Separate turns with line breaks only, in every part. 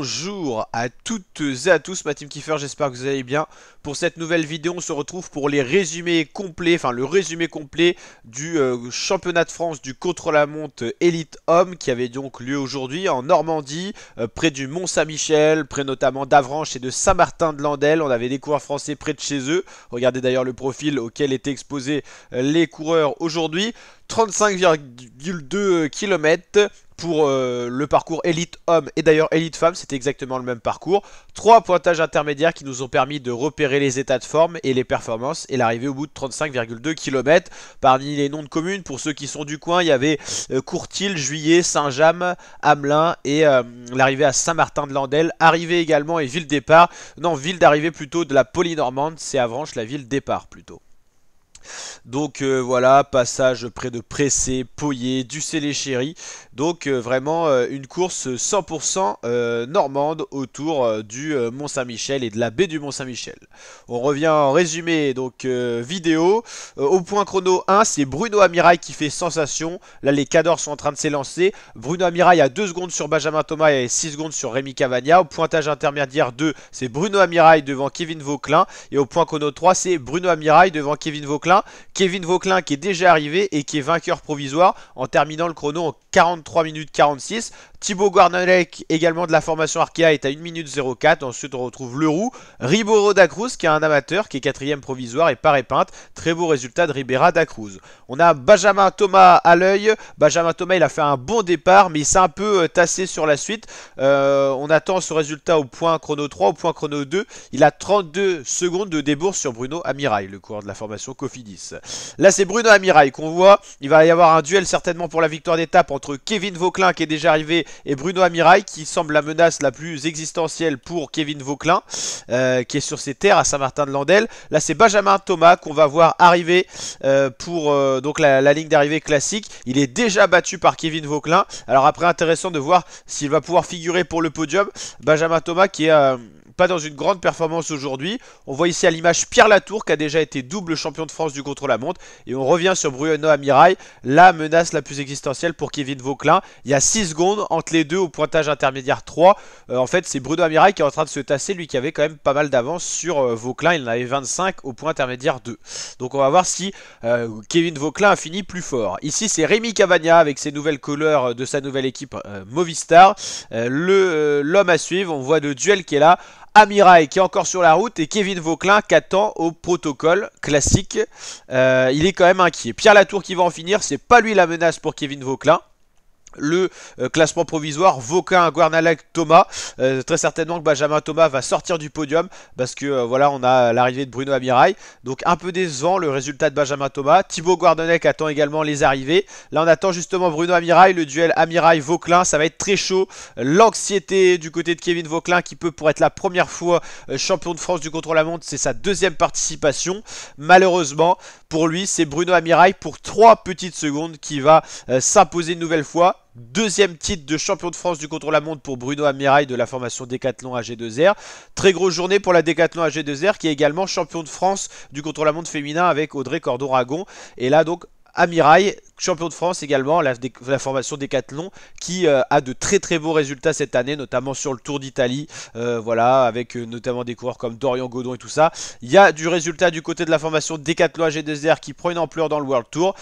Bonjour à toutes et à tous, ma team Kiefer, j'espère que vous allez bien. Pour cette nouvelle vidéo, on se retrouve pour les résumés complets, enfin le résumé complet du championnat de France du contre-la-montre Elite Homme qui avait donc lieu aujourd'hui en Normandie, près du Mont-Saint-Michel, près notamment d'Avranches et de Saint-Martin-de-Landelle. On avait des coureurs français près de chez eux. Regardez d'ailleurs le profil auquel étaient exposés les coureurs aujourd'hui. 35,2 km pour le parcours Elite Homme et d'ailleurs Elite Femme, c'était exactement le même parcours. 3 pointages intermédiaires qui nous ont permis de repérer les états de forme et les performances et l'arrivée au bout de 35,2 km. Parmi les noms de communes, pour ceux qui sont du coin, il y avait Courtil, Juillet, Saint-James, Hamelin et l'arrivée à Saint-Martin-de-Landelle. Arrivée également et ville départ, non ville d'arrivée plutôt de la Polynormande, c'est Avranches, la ville départ plutôt. Donc voilà, passage près de Pressé, Pouillet, Ducé-les-Chéris. Donc vraiment une course 100% normande autour du Mont-Saint-Michel et de la baie du Mont-Saint-Michel. On revient en résumé donc vidéo. Au point chrono 1, c'est Bruno Amirail qui fait sensation. Là les cadors sont en train de s'élancer. Bruno Amirail a 2 secondes sur Benjamin Thomas et 6 secondes sur Rémi Cavagna. Au pointage intermédiaire 2, c'est Bruno Amirail devant Kevin Vauquelin. Et au point chrono 3, c'est Bruno Amirail devant Kevin Vauquelin. Kevin Vauquelin qui est déjà arrivé et qui est vainqueur provisoire en terminant le chrono en 43 minutes 46. Thibaut Guarnalec également de la formation Arkea est à 1 minute 04. Ensuite on retrouve Leroux, Ribeiro da Cruz qui est un amateur qui est 4ème provisoire et Paré Pinte. Très beau résultat de Ribera da Cruz. On a Benjamin Thomas à l'œil. Benjamin Thomas il a fait un bon départ mais il s'est un peu tassé sur la suite. On attend ce résultat au point chrono 3, au point chrono 2. Il a 32 secondes de débourse sur Bruno Amirail, le coureur de la formation Cofidis. Là c'est Bruno Amirail qu'on voit. Il va y avoir un duel certainement pour la victoire d'étape entre Kevin Vauquelin qui est déjà arrivé et Bruno Amirail qui semble la menace la plus existentielle pour Kevin Vauquelin qui est sur ses terres à Saint-Martin-de-Landelle. Là c'est Benjamin Thomas qu'on va voir arriver pour donc la ligne d'arrivée classique. Il est déjà battu par Kevin Vauquelin. Alors après intéressant de voir s'il va pouvoir figurer pour le podium. Benjamin Thomas qui est pas dans une grande performance aujourd'hui. On voit ici à l'image Pierre Latour qui a déjà été double champion de France du contre-la-montre. Et on revient sur Bruno Amirail, la menace la plus existentielle pour Kevin Vauquelin. Il y a 6 secondes entre les deux au pointage intermédiaire 3. En fait c'est Bruno Amirail qui est en train de se tasser, lui qui avait quand même pas mal d'avance sur Vauquelin. Il en avait 25 au point intermédiaire 2. Donc on va voir si Kevin Vauquelin a fini plus fort. Ici c'est Rémi Cavagna avec ses nouvelles couleurs de sa nouvelle équipe Movistar. L'homme à suivre, on voit le duel qui est là. Amirail qui est encore sur la route et Kevin Vauquelin qui attend au protocole classique. Il est quand même inquiet. Pierre Latour qui va en finir, c'est pas lui la menace pour Kevin Vauquelin. Le classement provisoire Vauquelin, Guarnalec, Thomas. Très certainement que Benjamin Thomas va sortir du podium parce que voilà, on a l'arrivée de Bruno Amirail. Donc un peu décevant le résultat de Benjamin Thomas. Thibaut Guarnalec attend également les arrivées. Là on attend justement Bruno Amirail, le duel Amirail-Vauquelin. Ça va être très chaud. L'anxiété du côté de Kevin Vauquelin qui peut pour être la première fois champion de France du contre-la-montre. C'est sa 2e participation. Malheureusement pour lui c'est Bruno Amirail pour 3 petites secondes qui va s'imposer une nouvelle fois. 2e titre de champion de France du contre-la-montre pour Bruno Amirail de la formation Décathlon AG2R. Très grosse journée pour la Décathlon AG2R qui est également champion de France du contre-la-montre féminin avec Audrey Cordon-Ragon. Et là donc Amirail, champion de France également, la formation Décathlon qui a de très beaux résultats cette année, notamment sur le Tour d'Italie, voilà, avec notamment des coureurs comme Dorian Godon et tout ça. Il y a du résultat du côté de la formation Décathlon AG2R qui prend une ampleur dans le World Tour.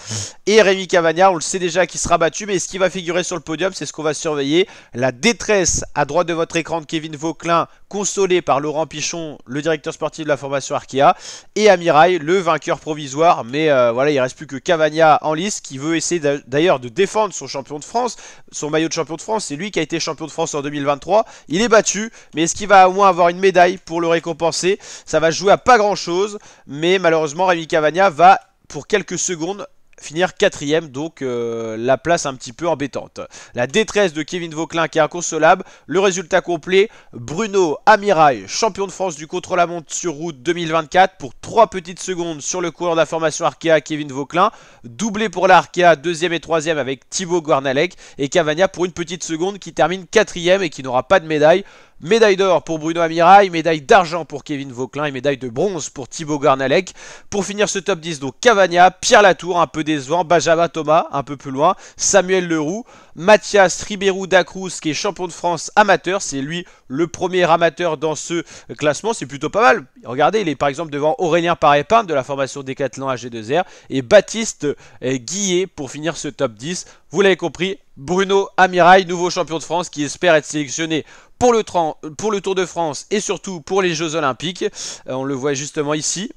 Et Rémi Cavagna, on le sait déjà qui sera battu, mais ce qui va figurer sur le podium, c'est ce qu'on va surveiller. La détresse à droite de votre écran de Kevin Vauquelin, consolé par Laurent Pichon, le directeur sportif de la formation Arkea, et Amirail, le vainqueur provisoire, mais voilà, il reste plus que Cavagna en lice qui veut essayer d'ailleurs de défendre son champion de France, son maillot de champion de France. C'est lui qui a été champion de France en 2023. Il est battu, mais est-ce qu'il va au moins avoir une médaille pour le récompenser? Ça va jouer à pas grand chose, mais malheureusement Rémi Cavagna va pour quelques secondes finir 4ème, donc la place un petit peu embêtante. La détresse de Kevin Vauquelin qui est inconsolable. Le résultat complet, Bruno Amirail, champion de France du contre-la-montre sur route 2024 pour 3 petites secondes sur le coureur de la formation Arkea Kevin Vauquelin. Doublé pour la Arkea, 2e et 3e avec Thibaut Guarnalec. Et Cavagna pour une petite seconde qui termine 4ème et qui n'aura pas de médaille. Médaille d'or pour Bruno Amirail, médaille d'argent pour Kevin Vauquelin et médaille de bronze pour Thibaut Guarnalec. Pour finir ce top 10, donc Cavagna, Pierre Latour, un peu décevant, Benjamin Thomas, un peu plus loin, Samuel Leroux, Mathias Ribérou Dacruz qui est champion de France amateur, c'est lui le premier amateur dans ce classement, c'est plutôt pas mal. Regardez, il est par exemple devant Aurélien Paré-Pin de la formation Décathlon AG2R et Baptiste Guillet pour finir ce top 10. Vous l'avez compris, Bruno Amirail, nouveau champion de France qui espère être sélectionné pour le Tour de France et surtout pour les Jeux Olympiques. On le voit justement ici.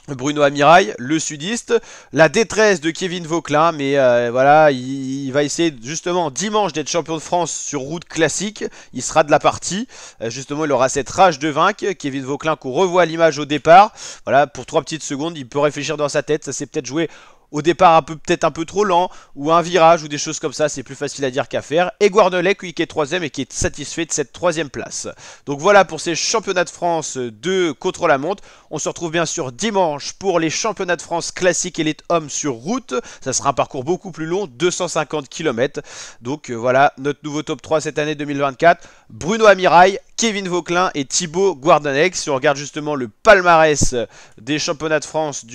Bruno Amirail, le sudiste, la détresse de Kevin Vauquelin, mais voilà, il va essayer justement dimanche d'être champion de France sur route classique, il sera de la partie, justement il aura cette rage de vaincre, Kevin Vauquelin qu'on revoit à l'image au départ, voilà, pour 3 petites secondes, il peut réfléchir dans sa tête, ça s'est peut-être joué au départ peut-être un peu trop lent, ou un virage, ou des choses comme ça, c'est plus facile à dire qu'à faire. Et Guarnalec, qui est 3ème et qui est satisfait de cette 3ème place. Donc voilà pour ces championnats de France de contre-la-montre. On se retrouve bien sûr dimanche pour les championnats de France classiques élite homme sur route. Ça sera un parcours beaucoup plus long, 250 km. Donc voilà, notre nouveau top 3 cette année 2024. Bruno Amirail, Kevin Vauquelin et Thibaut Guarnalec. Si on regarde justement le palmarès des championnats de France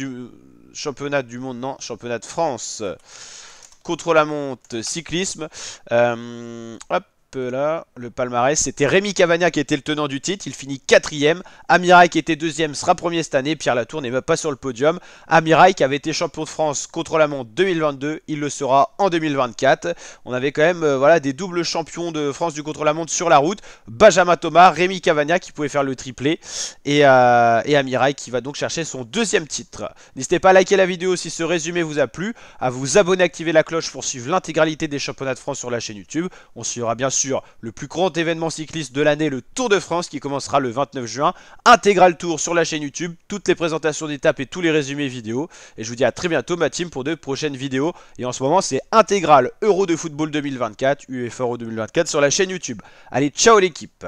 championnat du monde, non, championnat de France contre-la-montre cyclisme. Hop là, le palmarès, c'était Rémi Cavagna qui était le tenant du titre, il finit 4ème. Amirail qui était 2ème sera premier cette année. Pierre Latour n'est même pas sur le podium. Amirail qui avait été champion de France contre-la-montre 2022, il le sera en 2024. On avait quand même voilà, des doubles champions de France du contre-la-montre sur la route. Benjamin Thomas, Rémi Cavagna qui pouvait faire le triplé et Amirail qui va donc chercher son 2ème titre. N'hésitez pas à liker la vidéo si ce résumé vous a plu, à vous abonner, activer la cloche pour suivre l'intégralité des championnats de France sur la chaîne YouTube. On suivra bien sûr le plus grand événement cycliste de l'année, le Tour de France qui commencera le 29 juin. Intégral Tour sur la chaîne YouTube, toutes les présentations d'étapes et tous les résumés vidéo. Et je vous dis à très bientôt ma team pour de prochaines vidéos. Et en ce moment c'est Intégral Euro de football 2024, UEFA Euro 2024 sur la chaîne YouTube. Allez, ciao l'équipe!